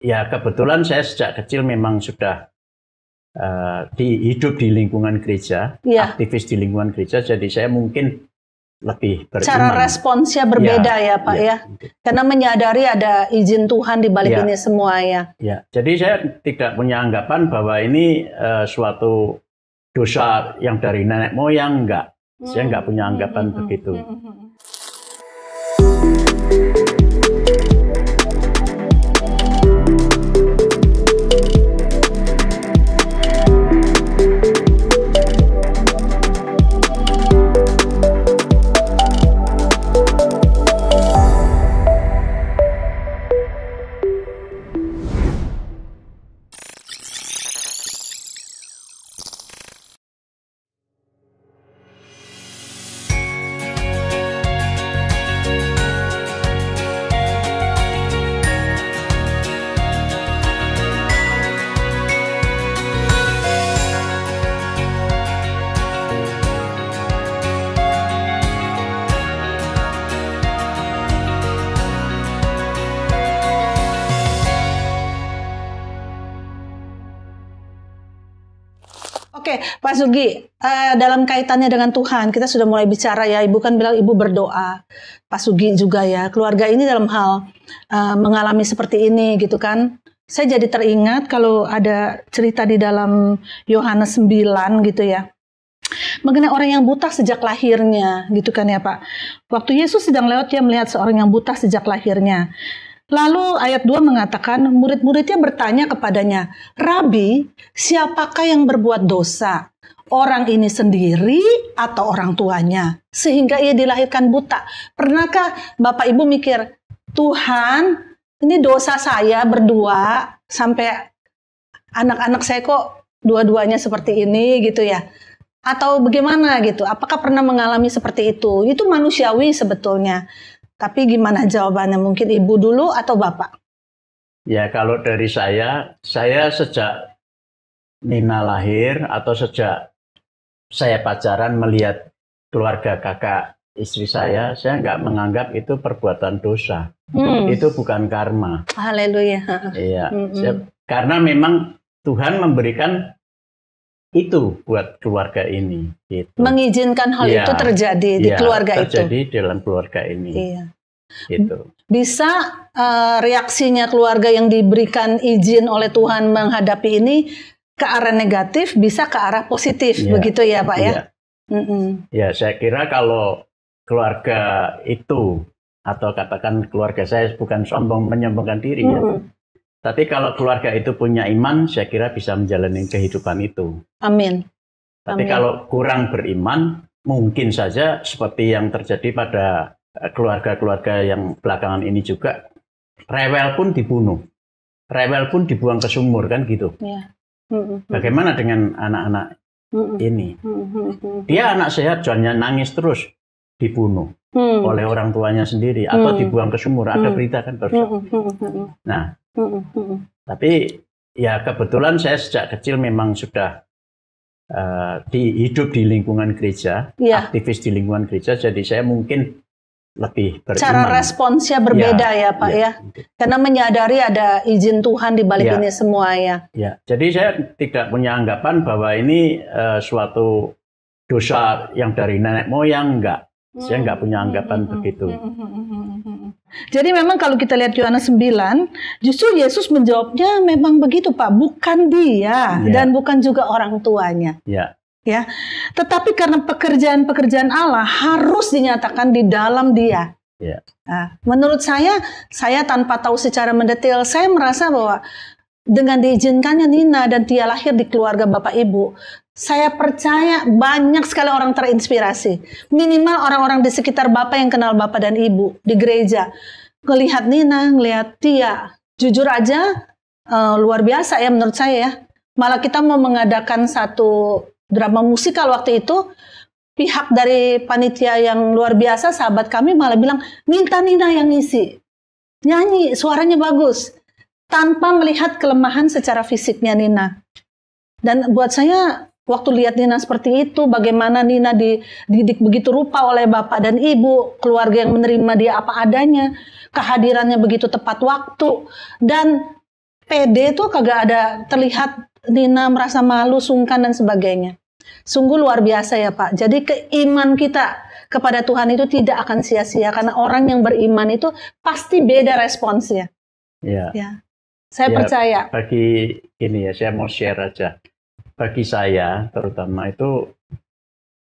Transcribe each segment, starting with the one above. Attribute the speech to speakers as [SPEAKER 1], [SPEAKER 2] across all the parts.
[SPEAKER 1] ya kebetulan saya sejak kecil memang sudah hidup di lingkungan gereja, aktivis di lingkungan gereja, jadi saya mungkin lebih beriman.
[SPEAKER 2] Cara responsnya berbeda ya Pak ya. Karena menyadari ada izin Tuhan di balik ini semua ya.
[SPEAKER 1] Ya, jadi saya tidak punya anggapan bahwa ini suatu dosa yang dari nenek moyang, enggak. Saya enggak punya anggapan begitu.
[SPEAKER 2] Oke, Pak Sugi, dalam kaitannya dengan Tuhan, kita sudah mulai bicara ya, Ibu kan bilang Ibu berdoa, Pak Sugi juga ya, keluarga ini dalam hal mengalami seperti ini gitu kan. Saya jadi teringat kalau ada cerita di dalam Yohanes 9 gitu ya, mengenai orang yang buta sejak lahirnya gitu kan ya Pak. Waktu Yesus sedang lewat, dia melihat seorang yang buta sejak lahirnya. Lalu ayat 2 mengatakan, murid-muridnya bertanya kepadanya, Rabi, siapakah yang berbuat dosa? Orang ini sendiri atau orang tuanya? Sehingga ia dilahirkan buta. Pernahkah Bapak Ibu mikir, Tuhan, ini dosa saya berdua, sampai anak-anak saya kok dua-duanya seperti ini gitu ya? Atau bagaimana gitu? Apakah pernah mengalami seperti itu? Itu manusiawi sebetulnya. Tapi gimana jawabannya? Mungkin Ibu dulu atau Bapak?
[SPEAKER 1] Ya kalau dari saya sejak Nina lahir atau sejak saya pacaran melihat keluarga kakak istri saya nggak menganggap itu perbuatan dosa. Itu bukan karma.
[SPEAKER 2] Haleluya.
[SPEAKER 1] Iya, karena memang Tuhan memberikan itu buat keluarga ini. Gitu.
[SPEAKER 2] Mengizinkan hal itu terjadi di keluarga itu.
[SPEAKER 1] Terjadi dalam keluarga ini.
[SPEAKER 2] Iya.
[SPEAKER 1] Gitu.
[SPEAKER 2] Bisa reaksinya keluarga yang diberikan izin oleh Tuhan menghadapi ini ke arah negatif, bisa ke arah positif, begitu ya Pak ya?
[SPEAKER 1] Ya, saya kira kalau keluarga itu, atau katakan keluarga saya bukan sombong menyombongkan diri ya. Tapi kalau keluarga itu punya iman, saya kira bisa menjalani kehidupan itu.
[SPEAKER 2] Amin.
[SPEAKER 1] Tapi kalau kurang beriman, mungkin saja seperti yang terjadi pada keluarga-keluarga yang belakangan ini juga, rewel pun dibunuh, rewel pun dibuang ke sumur kan gitu. Bagaimana dengan anak-anak ini? Dia anak sehat, jangan nangis terus, dibunuh oleh orang tuanya sendiri atau dibuang ke sumur. Ada berita kan barusan. Nah, tapi ya kebetulan saya sejak kecil memang sudah hidup di lingkungan gereja, aktivis di lingkungan gereja, jadi saya mungkin lebih beriman.
[SPEAKER 2] Cara responsnya berbeda ya Pak ya. Karena menyadari ada izin Tuhan di balik ini semua ya.
[SPEAKER 1] Ya, jadi saya tidak punya anggapan bahwa ini suatu dosa yang dari nenek moyang, enggak. Saya enggak punya anggapan begitu.
[SPEAKER 2] Jadi memang kalau kita lihat Yohanes 9, justru Yesus menjawabnya memang begitu Pak, bukan dia dan bukan juga orang tuanya. Ya, tetapi karena pekerjaan-pekerjaan Allah harus dinyatakan di dalam dia. Nah, menurut saya tanpa tahu secara mendetail, saya merasa bahwa dengan diizinkannya Nina dan dia lahir di keluarga Bapak Ibu, saya percaya banyak sekali orang terinspirasi. Minimal orang-orang di sekitar Bapak yang kenal Bapak dan Ibu di gereja, ngelihat Nina, ngelihat dia, jujur aja luar biasa ya menurut saya ya. Malah kita mau mengadakan satu drama musikal waktu itu, pihak dari panitia yang luar biasa, sahabat kami malah bilang, minta Nina yang ngisi. Nyanyi, suaranya bagus. Tanpa melihat kelemahan secara fisiknya Nina. Dan buat saya, waktu lihat Nina seperti itu, bagaimana Nina dididik begitu rupa oleh bapak dan ibu, keluarga yang menerima dia apa adanya, kehadirannya begitu tepat waktu, dan pede tuh kagak ada terlihat Nina merasa malu, sungkan dan sebagainya. Sungguh luar biasa ya Pak. Jadi keiman kita kepada Tuhan itu tidak akan sia-sia, karena orang yang beriman itu pasti beda responsnya.
[SPEAKER 1] Ya.
[SPEAKER 2] Saya percaya.
[SPEAKER 1] Bagi ini ya, saya mau share aja. Bagi saya terutama itu,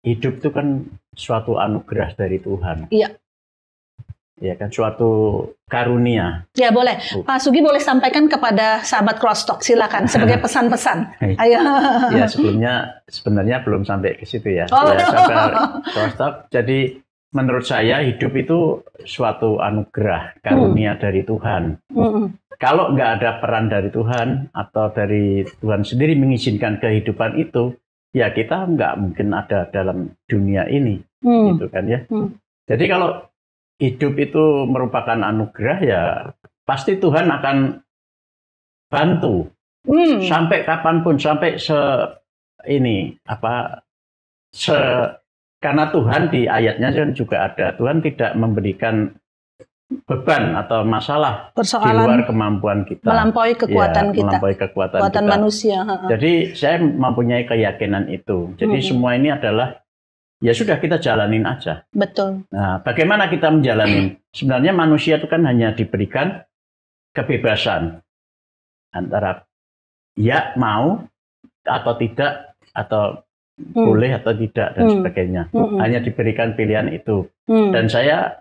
[SPEAKER 1] hidup itu kan suatu anugerah dari Tuhan.
[SPEAKER 2] Iya.
[SPEAKER 1] Ya kan, suatu karunia.
[SPEAKER 2] Ya boleh, Pak Sugi boleh sampaikan kepada sahabat Crosstalk, silakan sebagai pesan-pesan. Ayo.
[SPEAKER 1] Ya sebenarnya belum sampai ke situ ya.
[SPEAKER 2] Oh.
[SPEAKER 1] Ya, sahabat Crosstalk. Jadi menurut saya hidup itu suatu anugerah, karunia dari Tuhan. Kalau nggak ada peran dari Tuhan atau dari Tuhan sendiri mengizinkan kehidupan itu, ya kita nggak mungkin ada dalam dunia ini, gitu kan ya. Jadi kalau hidup itu merupakan anugerah, ya pasti Tuhan akan bantu sampai kapanpun, sampai karena Tuhan di ayatnya kan juga ada, Tuhan tidak memberikan beban atau masalah di luar kemampuan kita,
[SPEAKER 2] melampaui kekuatan kita,
[SPEAKER 1] melampaui kekuatan kita.
[SPEAKER 2] Manusia.
[SPEAKER 1] Jadi saya mempunyai keyakinan itu. Jadi semua ini adalah, ya sudah, kita jalanin aja.
[SPEAKER 2] Betul.
[SPEAKER 1] Nah, bagaimana kita menjalani? Sebenarnya manusia itu kan hanya diberikan kebebasan antara ya mau atau tidak, atau boleh atau tidak dan sebagainya. Hanya diberikan pilihan itu. Dan saya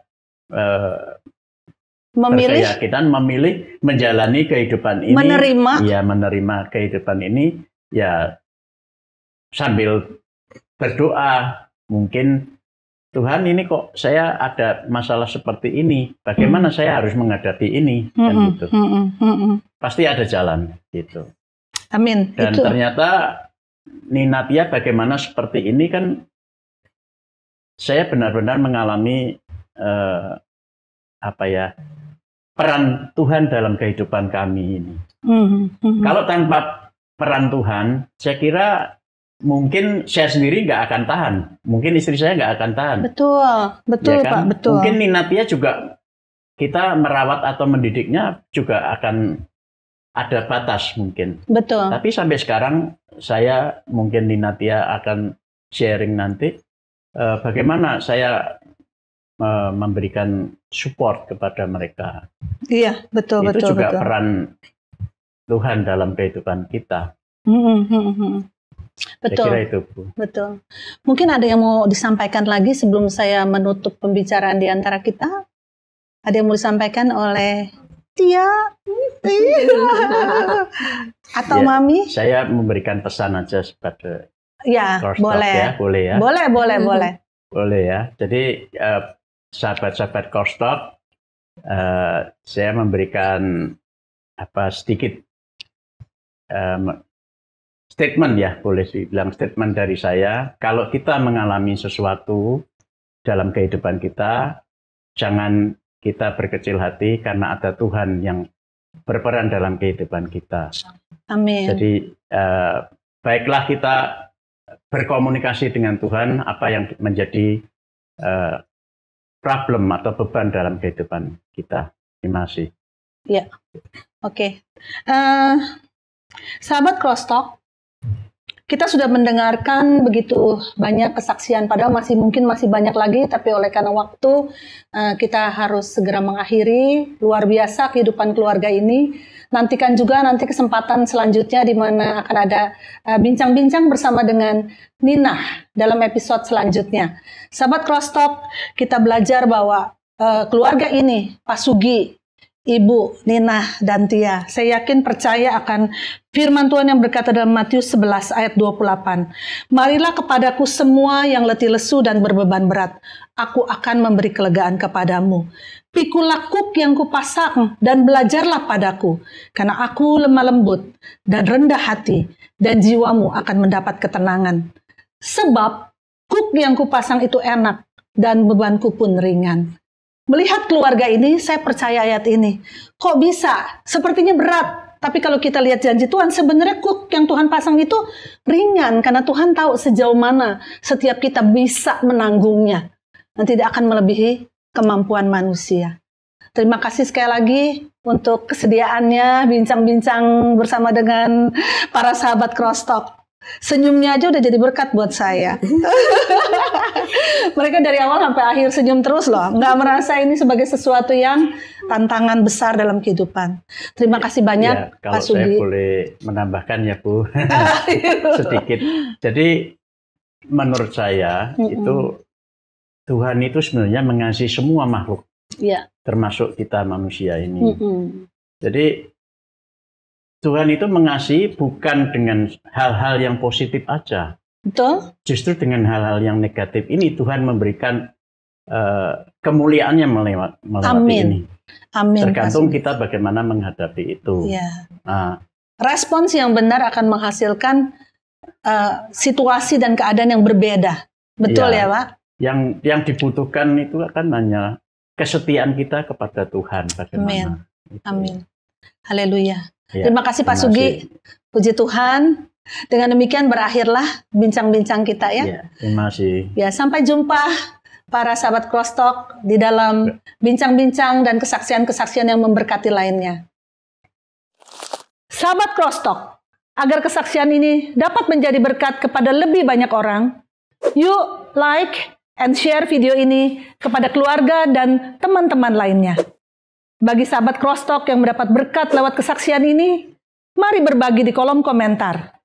[SPEAKER 1] memilih menjalani kehidupan ini, menerima kehidupan ini, ya sambil berdoa. Mungkin Tuhan, ini kok saya ada masalah seperti ini, bagaimana saya harus menghadapi ini, kan gitu. Pasti ada jalan, gitu.
[SPEAKER 2] Amin.
[SPEAKER 1] Dan ternyata Ninatia bagaimana seperti ini, kan saya benar-benar mengalami peran Tuhan dalam kehidupan kami ini. Kalau tanpa peran Tuhan, saya kira mungkin saya sendiri nggak akan tahan. Mungkin istri saya nggak akan tahan.
[SPEAKER 2] Betul ya kan? Pak, betul.
[SPEAKER 1] Mungkin Ninatia juga, kita merawat atau mendidiknya juga akan ada batas mungkin.
[SPEAKER 2] Betul.
[SPEAKER 1] Tapi sampai sekarang, saya mungkin Ninatia akan sharing nanti, bagaimana saya memberikan support kepada mereka.
[SPEAKER 2] Iya, betul.
[SPEAKER 1] Itu juga peran Tuhan dalam kehidupan kita.
[SPEAKER 2] Betul.
[SPEAKER 1] Saya kira itu, Bu.
[SPEAKER 2] Betul. Mungkin ada yang mau disampaikan lagi sebelum saya menutup pembicaraan di antara kita? Ada yang mau disampaikan oleh Tia? Atau
[SPEAKER 1] ya,
[SPEAKER 2] Mami?
[SPEAKER 1] Saya memberikan pesan aja kepada
[SPEAKER 2] boleh.
[SPEAKER 1] Ya, boleh ya?
[SPEAKER 2] Boleh.
[SPEAKER 1] Boleh ya. Jadi sahabat-sahabat Crosstalk, saya memberikan sedikit statement, ya, boleh dibilang statement dari saya. Kalau kita mengalami sesuatu dalam kehidupan kita, jangan kita berkecil hati, karena ada Tuhan yang berperan dalam kehidupan kita.
[SPEAKER 2] Amin.
[SPEAKER 1] Jadi baiklah kita berkomunikasi dengan Tuhan, apa yang menjadi problem atau beban dalam kehidupan kita. Terima kasih.
[SPEAKER 2] Ya, oke. Sahabat Crosstalk, kita sudah mendengarkan begitu banyak kesaksian, padahal mungkin masih banyak lagi, tapi oleh karena waktu kita harus segera mengakhiri. Luar biasa kehidupan keluarga ini. Nantikan juga nanti kesempatan selanjutnya di mana akan ada bincang-bincang bersama dengan Nina dalam episode selanjutnya. Sahabat Crosstalk, kita belajar bahwa keluarga ini, Pak Sugi, Ibu, Nina, dan Tia, saya yakin percaya akan firman Tuhan yang berkata dalam Matius 11 ayat 28. Marilah kepadaku semua yang letih lesu dan berbeban berat, aku akan memberi kelegaan kepadamu. Pikulah kuk yang kupasang dan belajarlah padaku, karena aku lemah lembut dan rendah hati, dan jiwamu akan mendapat ketenangan. Sebab kuk yang kupasang itu enak dan bebanku pun ringan. Melihat keluarga ini, saya percaya ayat ini. Kok bisa? Sepertinya berat. Tapi kalau kita lihat janji Tuhan, sebenarnya kuk yang Tuhan pasang itu ringan. Karena Tuhan tahu sejauh mana setiap kita bisa menanggungnya. Dan tidak akan melebihi kemampuan manusia. Terima kasih sekali lagi untuk kesediaannya bincang-bincang bersama dengan para sahabat Crosstalk. Senyumnya aja udah jadi berkat buat saya. Mereka dari awal sampai akhir senyum terus loh. Nggak merasa ini sebagai sesuatu yang tantangan besar dalam kehidupan. Terima kasih banyak,
[SPEAKER 1] ya, kalau
[SPEAKER 2] Pak Sudi.
[SPEAKER 1] Saya boleh menambahkan ya Bu, sedikit. Jadi menurut saya itu Tuhan itu sebenarnya mengasihi semua makhluk, termasuk kita manusia ini. Jadi Tuhan itu mengasihi bukan dengan hal-hal yang positif aja.
[SPEAKER 2] Betul.
[SPEAKER 1] Justru dengan hal-hal yang negatif ini Tuhan memberikan kemuliaannya melewati ini.
[SPEAKER 2] Amin.
[SPEAKER 1] Tergantung kita bagaimana menghadapi itu.
[SPEAKER 2] Ya. Nah, respons yang benar akan menghasilkan situasi dan keadaan yang berbeda. Betul ya Pak?
[SPEAKER 1] Yang dibutuhkan itu kan hanya kesetiaan kita kepada Tuhan. Bagaimana?
[SPEAKER 2] Amin. Haleluya. Ya, terima kasih Pak Sugi. Puji Tuhan. Dengan demikian berakhirlah bincang-bincang kita ya.
[SPEAKER 1] Ya. Terima kasih.
[SPEAKER 2] Ya, sampai jumpa para sahabat Crosstalk di dalam bincang-bincang dan kesaksian-kesaksian yang memberkati lainnya. Sahabat Crosstalk, agar kesaksian ini dapat menjadi berkat kepada lebih banyak orang, yuk like and share video ini kepada keluarga dan teman-teman lainnya. Bagi sahabat Crosstalk yang mendapat berkat lewat kesaksian ini, mari berbagi di kolom komentar.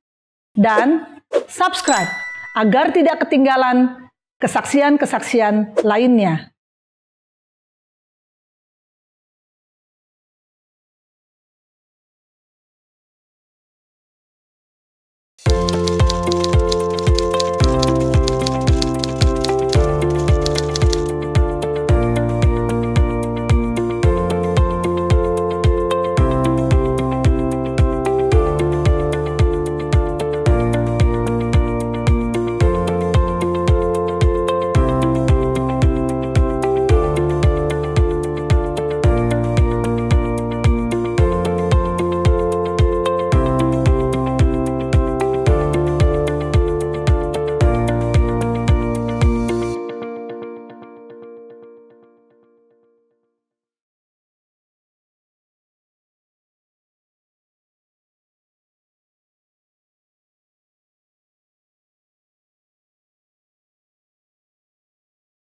[SPEAKER 2] Dan subscribe agar tidak ketinggalan kesaksian-kesaksian lainnya.